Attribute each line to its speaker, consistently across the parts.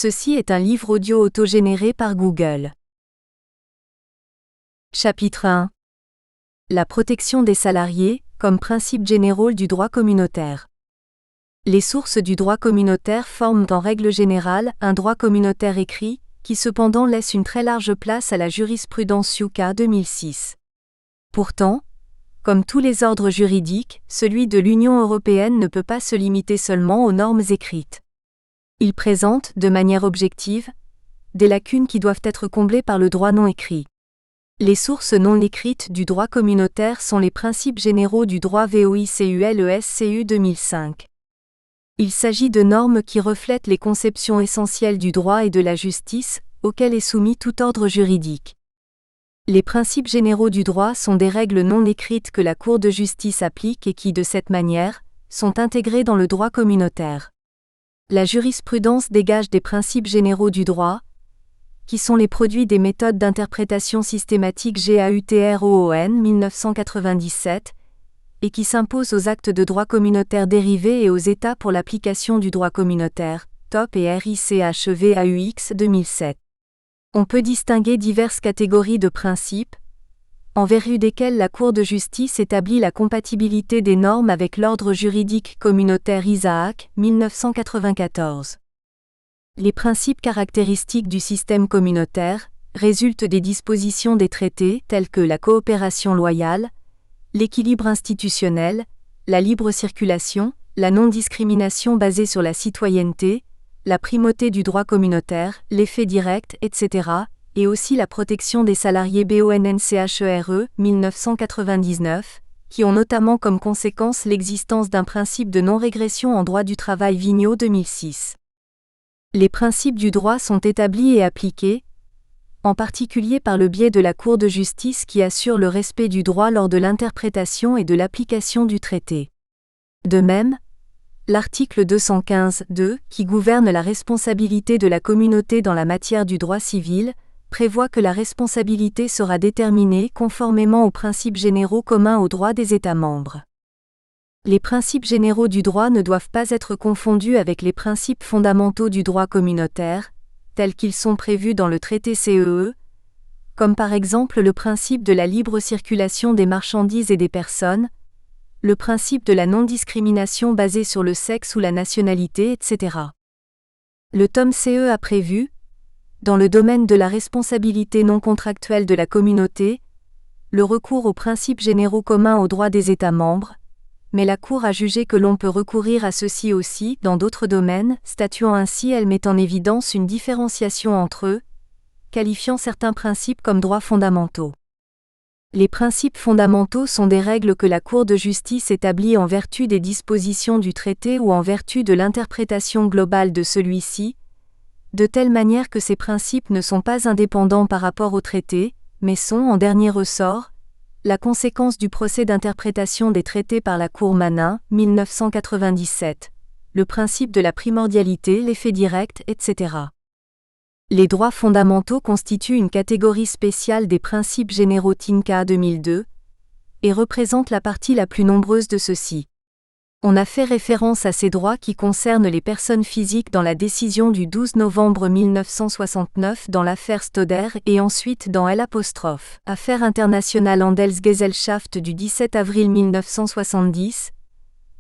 Speaker 1: Ceci est un livre audio autogénéré par Google. Chapitre 1. La protection des salariés, comme principe général du droit communautaire. Les sources du droit communautaire forment en règle générale un droit communautaire écrit, qui cependant laisse une très large place à la jurisprudence UK 2006. Pourtant, comme tous les ordres juridiques, celui de l'Union européenne ne peut pas se limiter seulement aux normes écrites. Il présente, de manière objective, des lacunes qui doivent être comblées par le droit non écrit. Les sources non écrites du droit communautaire sont les principes généraux du droit VOICULESCU 2005. Il s'agit de normes qui reflètent les conceptions essentielles du droit et de la justice, auxquelles est soumis tout ordre juridique. Les principes généraux du droit sont des règles non écrites que la Cour de justice applique et qui, de cette manière, sont intégrées dans le droit communautaire. La jurisprudence dégage des principes généraux du droit, qui sont les produits des méthodes d'interprétation systématique GAUTROON 1997, et qui s'imposent aux actes de droit communautaire dérivés et aux États pour l'application du droit communautaire, TOP et RICHEVAUX 2007. On peut distinguer diverses catégories de principes, en vertu desquels la Cour de justice établit la compatibilité des normes avec l'ordre juridique communautaire Isaac, 1994. Les principes caractéristiques du système communautaire résultent des dispositions des traités tels que la coopération loyale, l'équilibre institutionnel, la libre circulation, la non-discrimination basée sur la citoyenneté, la primauté du droit communautaire, l'effet direct, etc., et aussi la protection des salariés BONNCHERE 1999, qui ont notamment comme conséquence l'existence d'un principe de non-régression en droit du travail Vigneault 2006. Les principes du droit sont établis et appliqués, en particulier par le biais de la Cour de justice qui assure le respect du droit lors de l'interprétation et de l'application du traité. De même, l'article 215.2, qui gouverne la responsabilité de la communauté dans la matière du droit civil, prévoit que la responsabilité sera déterminée conformément aux principes généraux communs aux droits des États membres. Les principes généraux du droit ne doivent pas être confondus avec les principes fondamentaux du droit communautaire, tels qu'ils sont prévus dans le traité CEE, comme par exemple le principe de la libre circulation des marchandises et des personnes, le principe de la non-discrimination basée sur le sexe ou la nationalité, etc. Le tome CE a prévu, dans le domaine de la responsabilité non contractuelle de la communauté, le recours aux principes généraux communs aux droits des États membres, mais la Cour a jugé que l'on peut recourir à ceux-ci aussi dans d'autres domaines, statuant ainsi elle met en évidence une différenciation entre eux, qualifiant certains principes comme droits fondamentaux. Les principes fondamentaux sont des règles que la Cour de justice établit en vertu des dispositions du traité ou en vertu de l'interprétation globale de celui-ci, de telle manière que ces principes ne sont pas indépendants par rapport au traité, mais sont, en dernier ressort, la conséquence du procès d'interprétation des traités par la Cour Manin, 1997, le principe de la primordialité, l'effet direct, etc. Les droits fondamentaux constituent une catégorie spéciale des principes généraux TINCA 2002, et représentent la partie la plus nombreuse de ceux-ci. On a fait référence à ces droits qui concernent les personnes physiques dans la décision du 12 novembre 1969 dans l'affaire Stoder et ensuite dans L', affaire internationale Handelsgesellschaft du 17 avril 1970,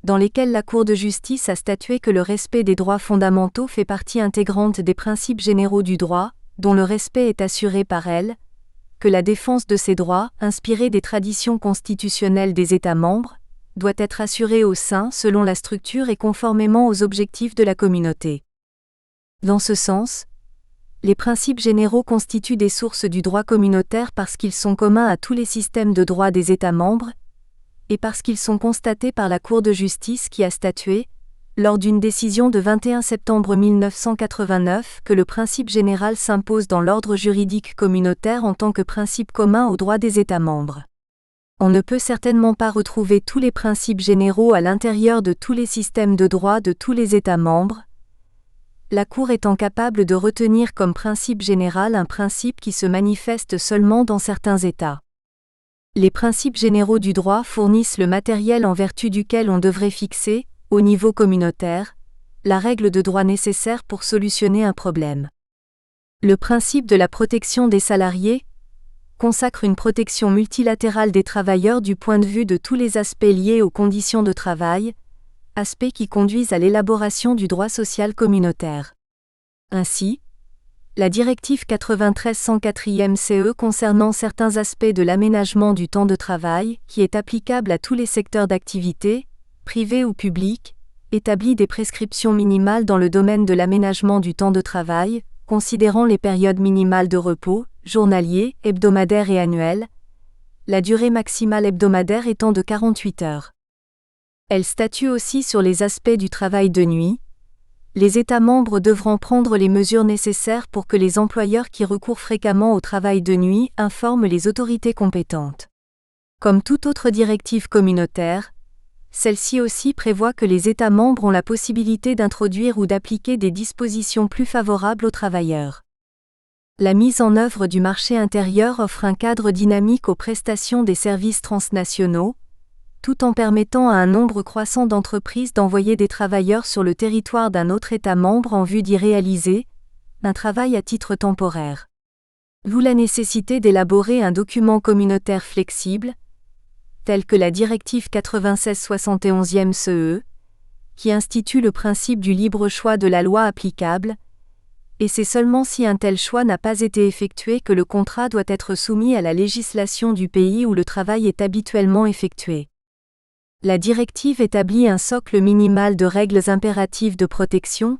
Speaker 1: dans lesquelles la Cour de justice a statué que le respect des droits fondamentaux fait partie intégrante des principes généraux du droit, dont le respect est assuré par elle, que la défense de ces droits, inspirée des traditions constitutionnelles des États membres, doit être assurée au sein selon la structure et conformément aux objectifs de la communauté. Dans ce sens, les principes généraux constituent des sources du droit communautaire parce qu'ils sont communs à tous les systèmes de droit des États membres, et parce qu'ils sont constatés par la Cour de justice qui a statué, lors d'une décision de 21 septembre 1989, que le principe général s'impose dans l'ordre juridique communautaire en tant que principe commun aux droits des États membres. On ne peut certainement pas retrouver tous les principes généraux à l'intérieur de tous les systèmes de droit de tous les États membres, la Cour étant capable de retenir comme principe général un principe qui se manifeste seulement dans certains États. Les principes généraux du droit fournissent le matériel en vertu duquel on devrait fixer, au niveau communautaire, la règle de droit nécessaire pour solutionner un problème. Le principe de la protection des salariés consacre une protection multilatérale des travailleurs du point de vue de tous les aspects liés aux conditions de travail, aspects qui conduisent à l'élaboration du droit social communautaire. Ainsi, la directive 93/104 CE concernant certains aspects de l'aménagement du temps de travail, qui est applicable à tous les secteurs d'activité, privés ou publics, établit des prescriptions minimales dans le domaine de l'aménagement du temps de travail, considérant les périodes minimales de repos, journalier, hebdomadaire et annuel, la durée maximale hebdomadaire étant de 48 heures. Elle statue aussi sur les aspects du travail de nuit. Les États membres devront prendre les mesures nécessaires pour que les employeurs qui recourent fréquemment au travail de nuit informent les autorités compétentes. Comme toute autre directive communautaire, celle-ci aussi prévoit que les États membres ont la possibilité d'introduire ou d'appliquer des dispositions plus favorables aux travailleurs. La mise en œuvre du marché intérieur offre un cadre dynamique aux prestations des services transnationaux, tout en permettant à un nombre croissant d'entreprises d'envoyer des travailleurs sur le territoire d'un autre État membre en vue d'y réaliser un travail à titre temporaire. D'où la nécessité d'élaborer un document communautaire flexible, tel que la directive 96/71 CE, qui institue le principe du libre choix de la loi applicable, et c'est seulement si un tel choix n'a pas été effectué que le contrat doit être soumis à la législation du pays où le travail est habituellement effectué. La directive établit un socle minimal de règles impératives de protection,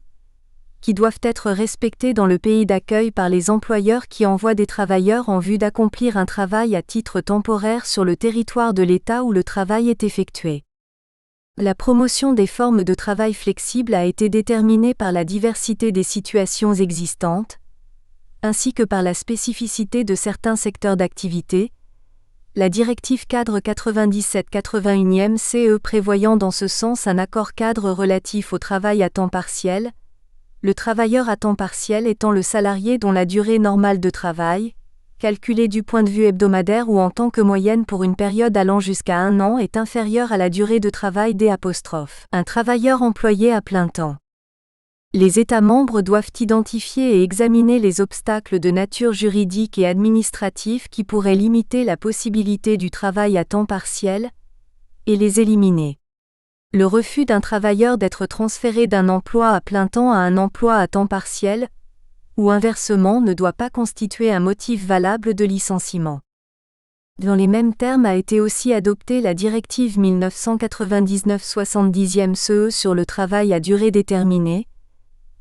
Speaker 1: qui doivent être respectées dans le pays d'accueil par les employeurs qui envoient des travailleurs en vue d'accomplir un travail à titre temporaire sur le territoire de l'État où le travail est effectué. La promotion des formes de travail flexibles a été déterminée par la diversité des situations existantes, ainsi que par la spécificité de certains secteurs d'activité. La directive cadre 97/81 CE prévoyant dans ce sens un accord cadre relatif au travail à temps partiel, le travailleur à temps partiel étant le salarié dont la durée normale de travail, calculée du point de vue hebdomadaire ou en tant que moyenne pour une période allant jusqu'à 1 an, est inférieure à la durée de travail un travailleur employé à plein temps. Les États membres doivent identifier et examiner les obstacles de nature juridique et administrative qui pourraient limiter la possibilité du travail à temps partiel, et les éliminer. Le refus d'un travailleur d'être transféré d'un emploi à plein temps à un emploi à temps partiel, ou inversement, ne doit pas constituer un motif valable de licenciement. Dans les mêmes termes a été aussi adoptée la directive 1999/70 CE sur le travail à durée déterminée,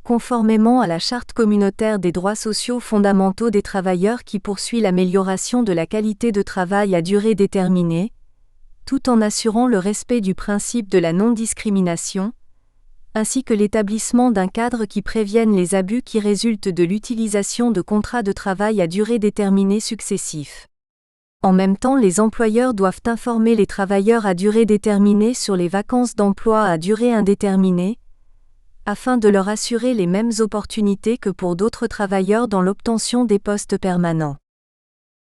Speaker 1: conformément à la Charte communautaire des droits sociaux fondamentaux des travailleurs qui poursuit l'amélioration de la qualité de travail à durée déterminée, tout en assurant le respect du principe de la non-discrimination, ainsi que l'établissement d'un cadre qui prévienne les abus qui résultent de l'utilisation de contrats de travail à durée déterminée successifs. En même temps, les employeurs doivent informer les travailleurs à durée déterminée sur les vacances d'emploi à durée indéterminée, afin de leur assurer les mêmes opportunités que pour d'autres travailleurs dans l'obtention des postes permanents.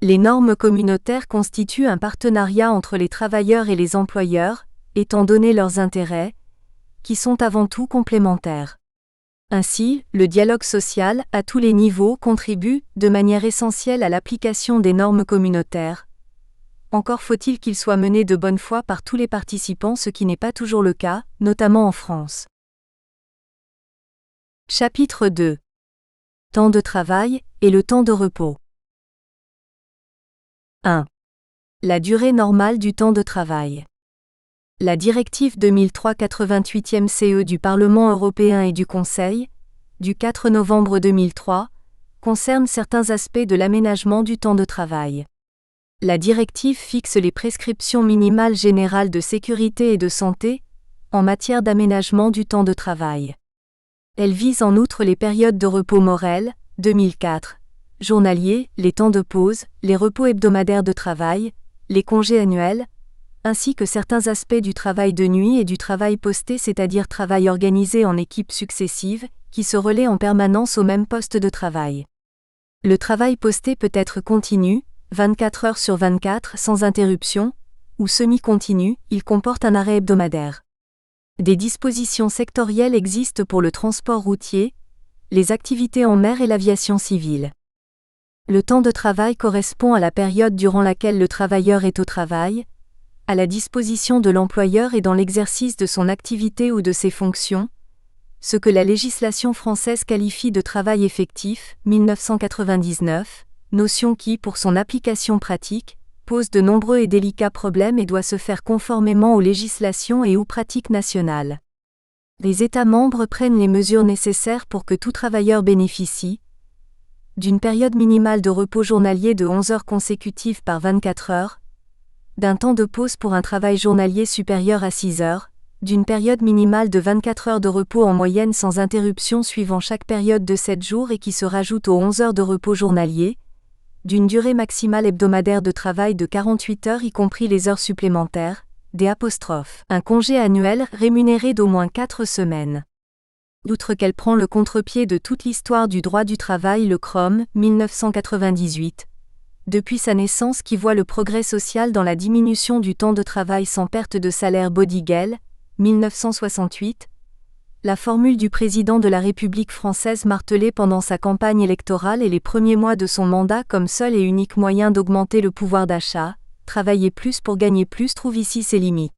Speaker 1: Les normes communautaires constituent un partenariat entre les travailleurs et les employeurs, étant donné leurs intérêts, qui sont avant tout complémentaires. Ainsi, le dialogue social, à tous les niveaux, contribue, de manière essentielle à l'application des normes communautaires. Encore faut-il qu'il soit mené de bonne foi par tous les participants, ce qui n'est pas toujours le cas, notamment en France. Chapitre 2. Temps de travail et le temps de repos. 1. La durée normale du temps de travail. La directive 2003/88 CE du Parlement européen et du Conseil, du 4 novembre 2003, concerne certains aspects de l'aménagement du temps de travail. La directive fixe les prescriptions minimales générales de sécurité et de santé, en matière d'aménagement du temps de travail. Elle vise en outre les périodes de repos Morel, 2004, journaliers, les temps de pause, les repos hebdomadaires de travail, les congés annuels, ainsi que certains aspects du travail de nuit et du travail posté, c'est-à-dire travail organisé en équipes successives, qui se relaient en permanence au même poste de travail. Le travail posté peut être continu, 24 heures sur 24 sans interruption, ou semi-continu, il comporte un arrêt hebdomadaire. Des dispositions sectorielles existent pour le transport routier, les activités en mer et l'aviation civile. Le temps de travail correspond à la période durant laquelle le travailleur est au travail, à la disposition de l'employeur et dans l'exercice de son activité ou de ses fonctions, ce que la législation française qualifie de travail effectif, 1999, notion qui, pour son application pratique, pose de nombreux et délicats problèmes et doit se faire conformément aux législations et aux pratiques nationales. Les États membres prennent les mesures nécessaires pour que tout travailleur bénéficie d'une période minimale de repos journalier de 11 heures consécutives par 24 heures, d'un temps de pause pour un travail journalier supérieur à 6 heures, d'une période minimale de 24 heures de repos en moyenne sans interruption suivant chaque période de 7 jours et qui se rajoute aux 11 heures de repos journalier, d'une durée maximale hebdomadaire de travail de 48 heures y compris les heures supplémentaires, un congé annuel rémunéré d'au moins 4 semaines. Outre qu'elle prend le contre-pied de toute l'histoire du droit du travail, le CROM, 1998, depuis sa naissance qui voit le progrès social dans la diminution du temps de travail sans perte de salaire Bodigel, 1968, la formule du président de la République française martelée pendant sa campagne électorale et les premiers mois de son mandat comme seul et unique moyen d'augmenter le pouvoir d'achat, travailler plus pour gagner plus trouve ici ses limites.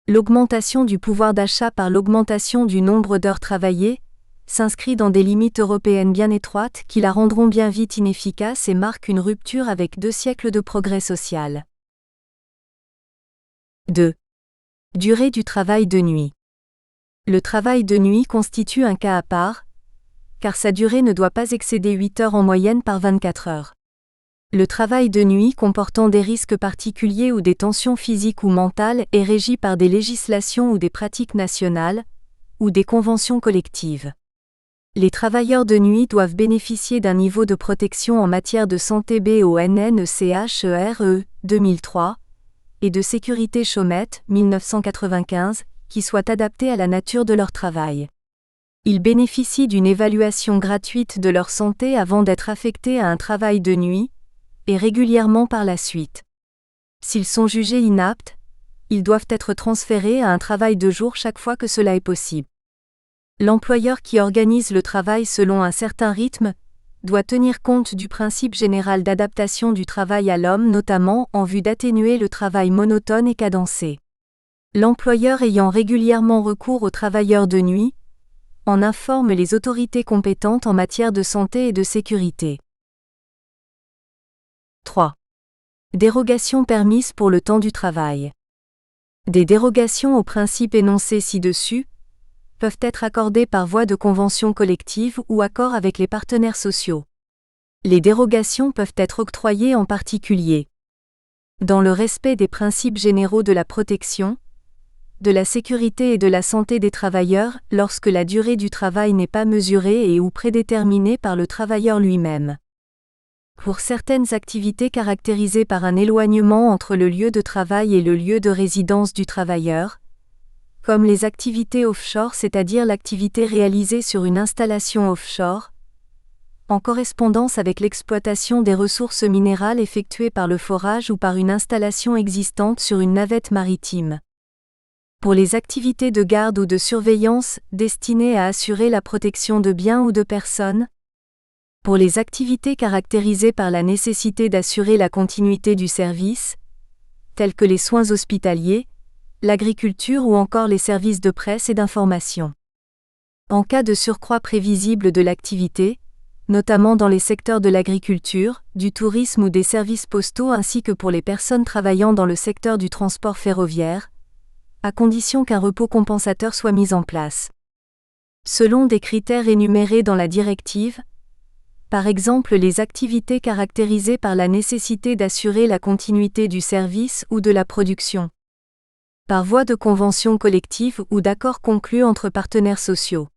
Speaker 1: L'augmentation du pouvoir d'achat par l'augmentation du nombre d'heures travaillées s'inscrit dans des limites européennes bien étroites qui la rendront bien vite inefficace et marquent une rupture avec 2 siècles de progrès social. 2. Durée du travail de nuit. Le travail de nuit constitue un cas à part, car sa durée ne doit pas excéder 8 heures en moyenne par 24 heures. Le travail de nuit comportant des risques particuliers ou des tensions physiques ou mentales est régi par des législations ou des pratiques nationales, ou des conventions collectives. Les travailleurs de nuit doivent bénéficier d'un niveau de protection en matière de santé BONNECHERE 2003 et de sécurité chômette 1995 qui soit adapté à la nature de leur travail. Ils bénéficient d'une évaluation gratuite de leur santé avant d'être affectés à un travail de nuit, et régulièrement par la suite. S'ils sont jugés inaptes, ils doivent être transférés à un travail de jour chaque fois que cela est possible. L'employeur qui organise le travail selon un certain rythme doit tenir compte du principe général d'adaptation du travail à l'homme, notamment en vue d'atténuer le travail monotone et cadencé. L'employeur ayant régulièrement recours aux travailleurs de nuit en informe les autorités compétentes en matière de santé et de sécurité. 3. Dérogations permises pour le temps du travail. Des dérogations aux principes énoncés ci-dessus peuvent être accordées par voie de convention collective ou accord avec les partenaires sociaux. Les dérogations peuvent être octroyées en particulier dans le respect des principes généraux de la protection, de la sécurité et de la santé des travailleurs lorsque la durée du travail n'est pas mesurée et ou prédéterminée par le travailleur lui-même. Pour certaines activités caractérisées par un éloignement entre le lieu de travail et le lieu de résidence du travailleur, comme les activités offshore, c'est-à-dire l'activité réalisée sur une installation offshore, en correspondance avec l'exploitation des ressources minérales effectuée par le forage ou par une installation existante sur une navette maritime. Pour les activités de garde ou de surveillance destinées à assurer la protection de biens ou de personnes, pour les activités caractérisées par la nécessité d'assurer la continuité du service, tels que les soins hospitaliers, l'agriculture ou encore les services de presse et d'information. En cas de surcroît prévisible de l'activité, notamment dans les secteurs de l'agriculture, du tourisme ou des services postaux ainsi que pour les personnes travaillant dans le secteur du transport ferroviaire, à condition qu'un repos compensateur soit mis en place. Selon des critères énumérés dans la directive, par exemple les activités caractérisées par la nécessité d'assurer la continuité du service ou de la production, par voie de convention collective ou d'accord conclu entre partenaires sociaux.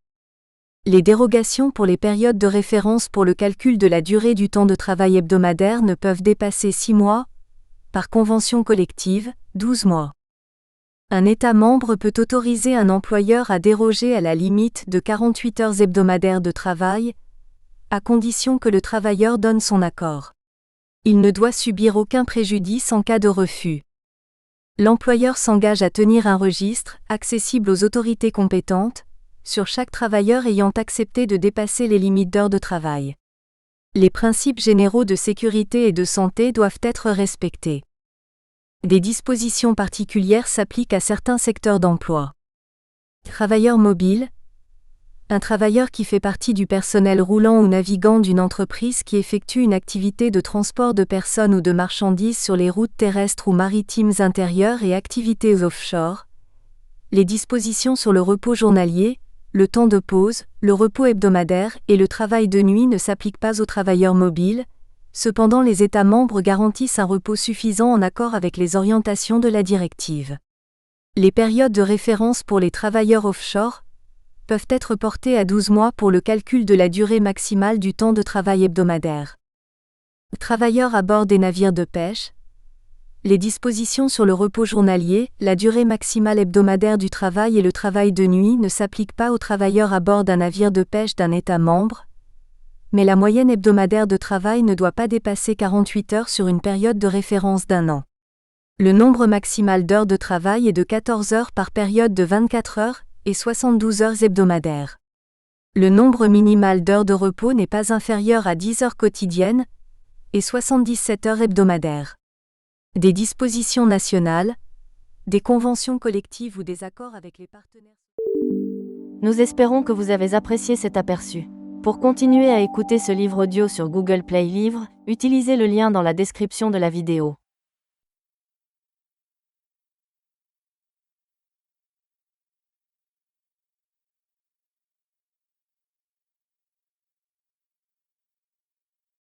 Speaker 1: Les dérogations pour les périodes de référence pour le calcul de la durée du temps de travail hebdomadaire ne peuvent dépasser 6 mois, par convention collective, 12 mois. Un État membre peut autoriser un employeur à déroger à la limite de 48 heures hebdomadaires de travail, à condition que le travailleur donne son accord. Il ne doit subir aucun préjudice en cas de refus. L'employeur s'engage à tenir un registre, accessible aux autorités compétentes, sur chaque travailleur ayant accepté de dépasser les limites d'heures de travail. Les principes généraux de sécurité et de santé doivent être respectés. Des dispositions particulières s'appliquent à certains secteurs d'emploi. Travailleur mobile. Un travailleur qui fait partie du personnel roulant ou navigant d'une entreprise qui effectue une activité de transport de personnes ou de marchandises sur les routes terrestres ou maritimes intérieures et activités offshore. Les dispositions sur le repos journalier, le temps de pause, le repos hebdomadaire et le travail de nuit ne s'appliquent pas aux travailleurs mobiles. Cependant, les États membres garantissent un repos suffisant en accord avec les orientations de la directive. Les périodes de référence pour les travailleurs offshore peuvent être portées à 12 mois pour le calcul de la durée maximale du temps de travail hebdomadaire. Travailleurs à bord des navires de pêche. Les dispositions sur le repos journalier, la durée maximale hebdomadaire du travail et le travail de nuit ne s'appliquent pas aux travailleurs à bord d'un navire de pêche d'un État membre, mais la moyenne hebdomadaire de travail ne doit pas dépasser 48 heures sur une période de référence d'1 an. Le nombre maximal d'heures de travail est de 14 heures par période de 24 heures et 72 heures hebdomadaires. Le nombre minimal d'heures de repos n'est pas inférieur à 10 heures quotidiennes et 77 heures hebdomadaires. Des dispositions nationales, des conventions collectives ou des accords avec les partenaires.
Speaker 2: Nous espérons que vous avez apprécié cet aperçu. Pour continuer à écouter ce livre audio sur Google Play Livres, utilisez le lien dans la description de la vidéo.